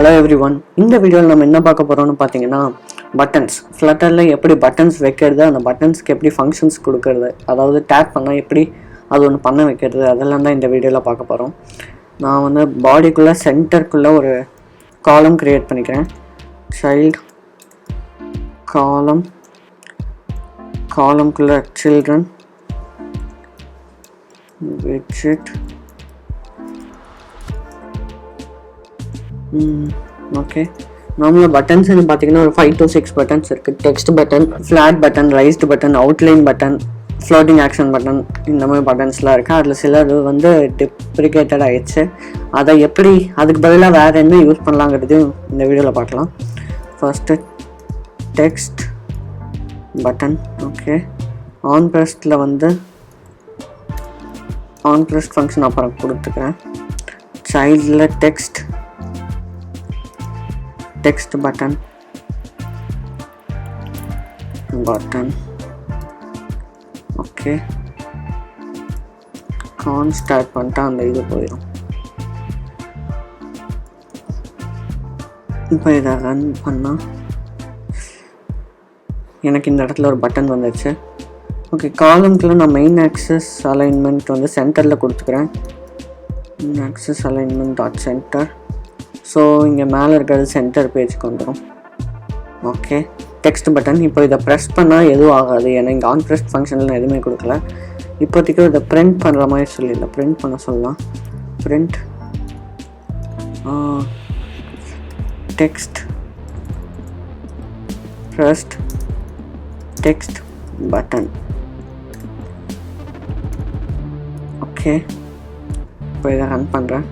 Hello every one. இந்த வீடியோவில் நம்ம என்ன பார்க்க போகிறோம்னு பார்த்தீங்கன்னா பட்டன்ஸ். ஃப்ளட்டரில் எப்படி பட்டன்ஸ் வைக்கிறது, அந்த பட்டன்ஸ்க்கு எப்படி ஃபங்க்ஷன்ஸ் கொடுக்கறது, அதாவது டேப் பண்ணால் எப்படி அது ஒன்று பண்ண வைக்கிறது, அதெல்லாம் தான் இந்த வீடியோவில் பார்க்க போகிறோம். நான் வந்து பாடிக்குள்ளே சென்டருக்குள்ளே ஒரு காலம் க்ரியேட் பண்ணிக்கிறேன். சைல்டு காலம்குள்ளே சில்ட்ரன் widget. ஓகே, நார்மலாக பட்டன்ஸ்னு பார்த்தீங்கன்னா ஒரு 5 to 6 பட்டன்ஸ் இருக்குது. Text button, flat button, raised button, outline button, floating action button, இந்த மாதிரி பட்டன்ஸ்லாம் இருக்குது. அதில் சிலர் வந்து டெப்ரிகேட்டட் ஆகிடுச்சு. அதை எப்படி அதுக்கு பதிலாக வேறு என்ன யூஸ் பண்ணலாங்கிறது இந்த வீடியோவில் பார்க்கலாம். First text button. Okay, on ப்ரெஸ்டில் வந்து ஆன் ப்ரெஸ்ட் ஃபங்க்ஷன் அப்புறம் கொடுத்துக்கிறேன். சைல்டில் டெக்ஸ்ட் பட்டன் ஓகே, கான் ஸ்டார்ட் பண்ணிட்டா அந்த இது போயிடும். இப்போ இதை ரன் பண்ணால் எனக்கு இந்த இடத்துல ஒரு பட்டன் வந்துடுச்சு. ஓகே, காலம்குள்ள நான் மெயின் ஆக்சஸ் அலைன்மெண்ட் வந்து சென்டரில் கொடுத்துக்கிறேன். Access alignment dot centre. So இங்கே மேலே இருக்கிறது சென்டர் பேஜுக்கு வந்துடும். Okay, text button. இப்போ இதை ப்ரெஸ் பண்ணால் எதுவும் ஆகாது, ஏன்னா இங்கே ஆன் ப்ரெஸ் ஃபங்க்ஷனில் எதுவுமே கொடுக்கல. இப்போதைக்கு இதை பிரிண்ட் பண்ணுற மாதிரி சொல்லிடல, பிரிண்ட் பண்ண சொல்லலாம். Print text pressed text button. Okay, இப்போ இதை ரன் பண்ணுறேன்.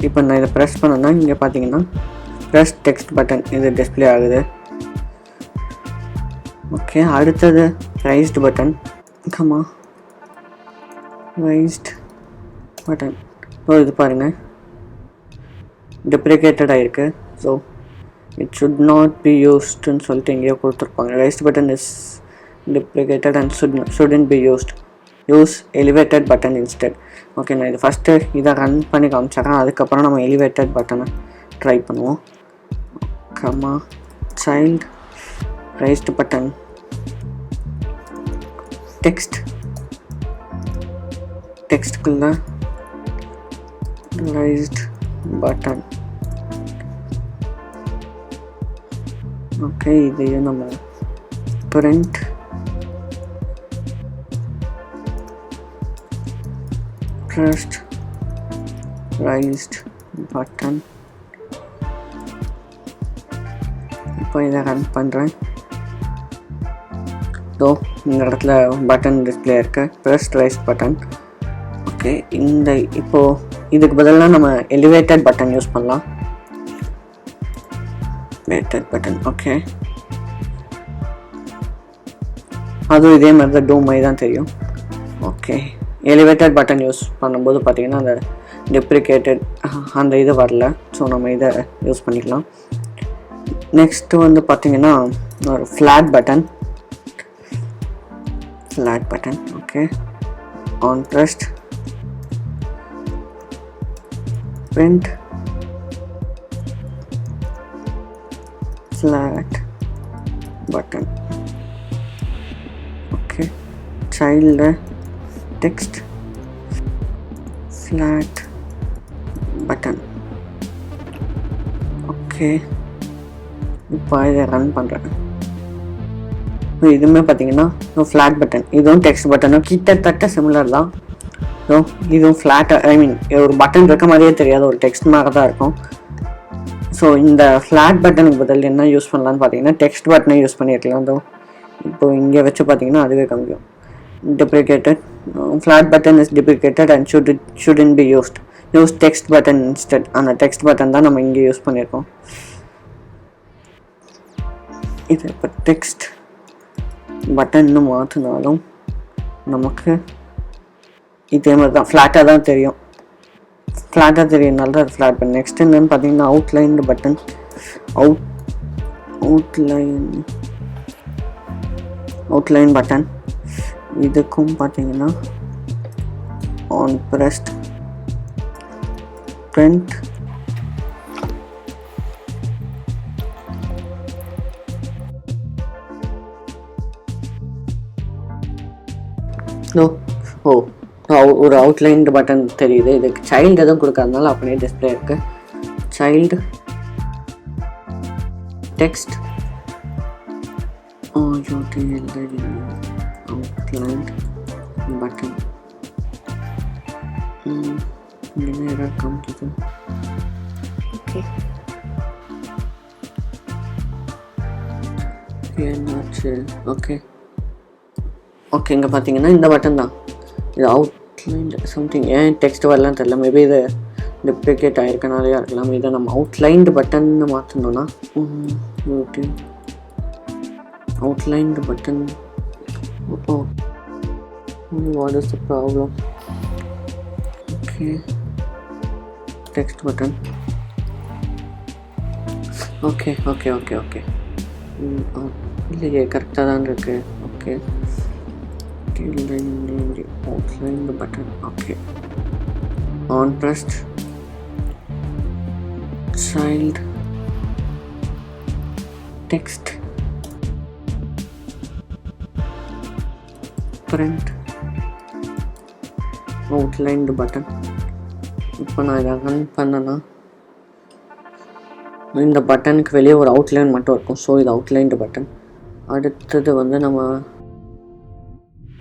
இப்போ நான் இதை ப்ரெஸ் பண்ணேன்னா இங்கே பார்த்தீங்கன்னா ப்ரெஸ் டெக்ஸ்ட் பட்டன் இது டிஸ்பிளே ஆகுது. ஓகே, அடுத்தது raised button. Comma raised button. So இது பாருங்கள் டெப்ரிகேட்டட் ஆகிருக்கு. So it should not be யூஸ்டுன்னு சொல்லிட்டு எங்கேயோ கொடுத்துருப்பாங்க. Raised button is deprecated and shouldn't be used. Use elevated button instead. Okay, நான் இது ஃபஸ்ட்டு இதை ரன் பண்ணி காமிச்சிடறேன். அதுக்கப்புறம் நம்ம எலிவேட்டட் பட்டனை ட்ரை பண்ணுவோம். கமா சைல்டு ரைஸ்டு பட்டன் டெக்ஸ்ட்குள்ள ரைஸ்டு பட்டன். ஓகே, இதையும் நம்ம பிரிண்ட் pressed raised button. இப்போ இதை ரன் பண்ணுறேன். ஸோ இந்த இடத்துல பட்டன் டிஸ்பிளே இருக்கு, pressed raised button. ஓகே, இந்த இப்போது இதுக்கு பதிலாக நம்ம எலிவேட்டட் பட்டன் யூஸ் பண்ணலாம். Elevated button. ஓகே, அதுவும் இதே மாதிரி தான் டூ மாதிரி தான் தெரியும். ஓகே, எலிவேட்டட் பட்டன் யூஸ் பண்ணும்போது பார்த்திங்கன்னா அந்த டெப்ரிகேட்டட் அந்த இது வரல. ஸோ நம்ம இதை யூஸ் பண்ணிக்கலாம். நெக்ஸ்ட்டு வந்து பார்த்திங்கன்னா ஒரு flat button. Okay, on pressed print flat button. Okay, child text flat button. Okay, இப்போ இதை ரன் பண்ணுறேன். இதுவுமே பார்த்தீங்கன்னா ஃப்ளாட் பட்டன், இதுவும் டெக்ஸ்ட் பட்டனும் கிட்டத்தட்ட சிமிலர் தான். ஸோ இதுவும் ஃப்ளாட்டாக ஒரு பட்டன் இருக்க மாதிரியே தெரியாது, ஒரு டெக்ஸ்ட் மாதிரி தான் இருக்கும். ஸோ இந்த ஃப்ளாட் பட்டனுக்கு பதில் என்ன யூஸ் பண்ணலான்னு பார்த்தீங்கன்னா டெக்ஸ்ட் பட்டனை யூஸ் பண்ணியிருக்கலாம். ஸோ இப்போ இங்கே வச்சு பார்த்தீங்கன்னா அதுவே கம்மியும். Deprecated. Flat button is deprecated and shouldn't be used. Use text button instead. அந்த text button தான் நம்ம இங்கே யூஸ் பண்ணியிருக்கோம். இது இப்போ text பட்டன்னு மாற்றினாலும் நமக்கு இதே மாதிரி தான் ஃப்ளாட்டாக தான் தெரியும். ஃப்ளாட்டாக தெரியனால தான் அது ஃப்ளாட் பட்டன். நெக்ஸ்ட் என்னன்னு பார்த்தீங்கன்னா அவுட்லைன்டு பட்டன். Outline button. இதுக்கும் பார்த்தீங்கன்னா ஆன் ப்ரெஸ்ட் print ஒரு அவுட்லைன்டு பட்டன் தெரியுது. இதுக்கு சைல்டு எதுவும் கொடுக்காதனால அப்படியே டிஸ்பிளே இருக்கு. சைல்டு டெக்ஸ்ட் அவுட்லைன் பட்டன் என்ன எரர் காமிக்குது. ஓகே என்னாச்சு? ஓகே ஓகே இங்கே பார்த்தீங்கன்னா இந்த பட்டன் தான். இது அவுட்லைன் சம்திங், ஏன் டெக்ஸ்ட் வரலாம் தெரியல. மேபி இது டிப்ளிகேட் ஆகிருக்கனாலே இருக்கலாம். இதை நம்ம அவுட்லைன்டு பட்டன்னு மாற்றணும்னா outlined button. Oh what is the problem? Okay text button. Okay okay okay okay இல்லையே, கரெக்டாக தான் இருக்கு. Okay outline the button. Okay, on pressed child text print outline the button. இப்போ நான் இதை ரன் பண்ணேன்னா இந்த பட்டனுக்கு வெளியே ஒரு அவுட்லைன் மட்டும் இருக்கும். ஸோ இது அவுட்லைன் பட்டன். அடுத்தது வந்து நம்ம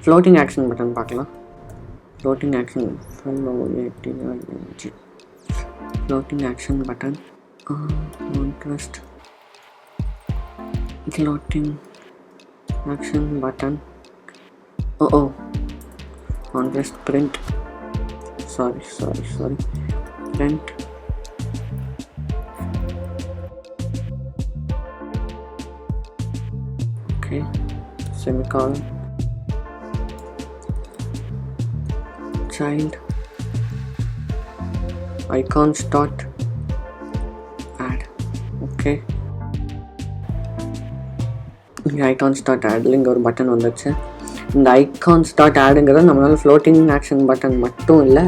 ஃப்ளோட்டிங் ஆக்ஷன் பட்டன் பார்க்கலாம். Floating action floating action button contrast floating action button. Oh contrast print sorry print okay semicolon child icons dot add. Okay இங்கே icons dot add இங்கே ஒரு பட்டன் வந்துச்சு. இந்த icons dot addங்கிறது நம்மளால் ஃப்ளோட்டிங் ஆக்ஷன் பட்டன் மட்டும் இல்லை,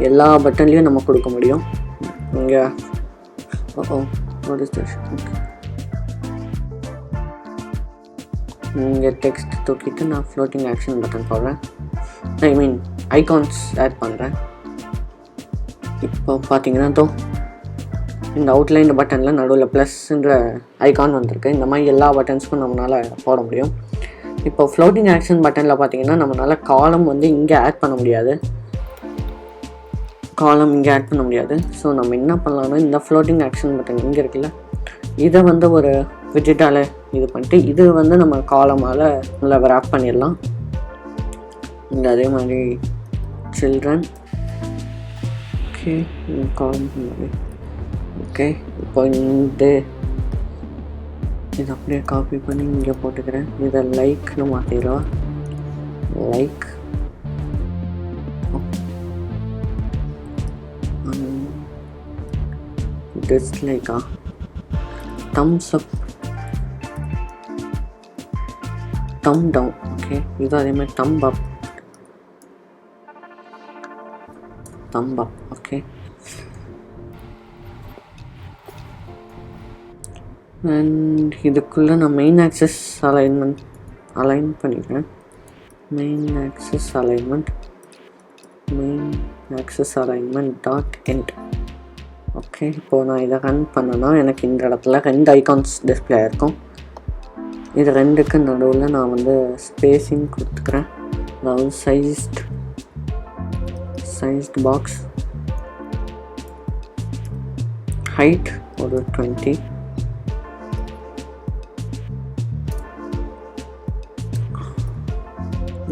எல்லா பட்டன்லேயும் நம்ம கொடுக்க முடியும். இங்கே வாட் இஸ் திஸ்? இங்கே டெக்ஸ்ட் தூக்கிட்டு நான் ஃப்ளோட்டிங் ஆக்ஷன் பட்டன் போடுறேன். ஐ மீன் ஐகான்ஸ் ஆட் பண்ணுறேன். இப்போ பார்த்தீங்கன்னா இந்த அவுட்லைன் பட்டனில் நடுவில் ப்ளஸ்ன்ற ஐகான் வந்திருக்கு. இந்த மாதிரி எல்லா பட்டன்ஸுக்கும் நம்மளால் போட முடியும். இப்போ ஃப்ளோட்டிங் ஆக்ஷன் பட்டனில் பார்த்தீங்கன்னா நம்மளால் காலம் வந்து இங்கே ஆட் பண்ண முடியாது. ஸோ நம்ம என்ன பண்ணலாம்னா இந்த ஃப்ளோட்டிங் ஆக்ஷன் பட்டன் இங்கே இருக்குல்ல, இதை வந்து ஒரு விஜிட்டால் இது பண்ணிட்டு இது வந்து நம்ம காலமால் நல்லா ரேப் பண்ணிடலாம். இந்த அதே மாதிரி சில்ட்ரன் ஓகே காலம் ஓகே. இப்போ இந்த இது அப்படியே காப்பி பண்ணி இங்கே போட்டுக்கிறேன். இதை லைக்னு மாற்றிடலாம். லைக் டிஸ்லைக்கா thumbs up thumb down. Okay இது அதே மாதிரி தம் அப் ஓகே. அண்ட் இதுக்குள்ளே நான் மெயின் ஆக்சஸ் அலைன் பண்ணிக்கிறேன். Main axis alignment dot end. Okay இப்போது நான் இதை ரன் பண்ணேன்னா எனக்கு இந்த இடத்துல 2 ஐகான்ஸ் டிஸ்பிளே ஆகிருக்கும். இது 2க்கு நடுவில் நான் வந்து ஸ்பேஸிங் கொடுத்துக்கிறேன். அதாவது சைஸ்ட் பாக்ஸ் ஹைட் ஒரு 20.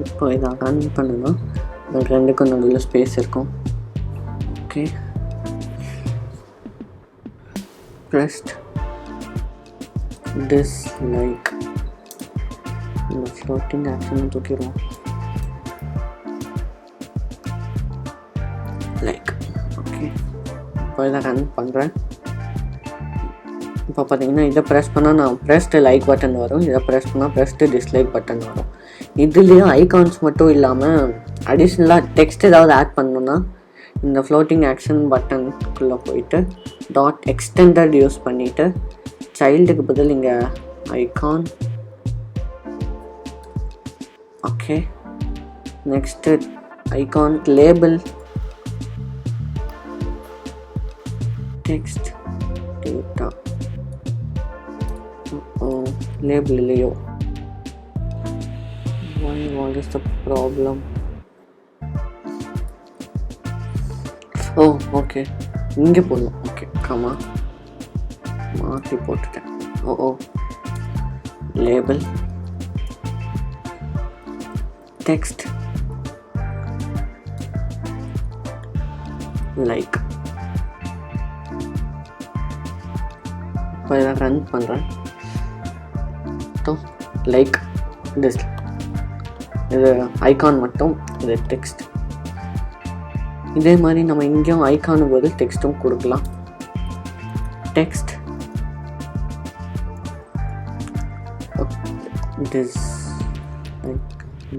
இப்போ இதை ரன் பண்ணுன்னா 2க்கும் நடுவில் ஸ்பேஸ் இருக்கும். ஓகே pressed dislike இந்த ஃப்ளோட்டிங் ஆக்ஷன் தூக்கிடுவோம். லைக் ஓகே இப்போ இதை ரன் பண்ணுறேன். இப்போ பார்த்தீங்கன்னா இதை ப்ரெஸ் பண்ணால் நான் ப்ரெஸ்டு லைக் பட்டன் வரும், இதை ப்ரெஸ் பண்ணால் ப்ரெஸ்டு டிஸ்லைக் பட்டன் வரும். இதுலேயும் ஐகான்ஸ் மட்டும் இல்லாமல் அடிஷ்னலாக டெக்ஸ்ட் ஏதாவது ஆட் பண்ணணுன்னா இந்த ஃப்ளோட்டிங் ஆக்ஷன் பட்டனுக்குள்ளே போயிட்டு டாட் எக்ஸ்டெண்டட் யூஸ் பண்ணிவிட்டு சைல்டுக்கு பதில் இங்கே icon. Okay, next icon label text data. Label இல்லையோ, what is the problem? Okay, இங்கே போடணும். ஓகே, கமா மாற்றி போட்டுட்டேன். Label text like. இப்போ இதை ரன் பண்ணுறேன். லைக் திஸ், இது ஐகான் மட்டும், இது டெக்ஸ்ட். இதே மாதிரி நம்ம இங்கேயும் ஐகானுக்கு பதில் டெக்ஸ்ட்டும் கொடுக்கலாம். Text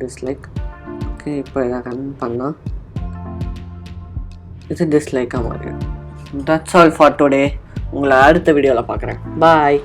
dislike. ஓகே, இப்போ இதை ரன் பண்ணால் இது டிஸ்லைக்காக மாறிடும். That's all for today. உங்களை அடுத்த வீடியோவில் பார்க்குறேன். பாய்.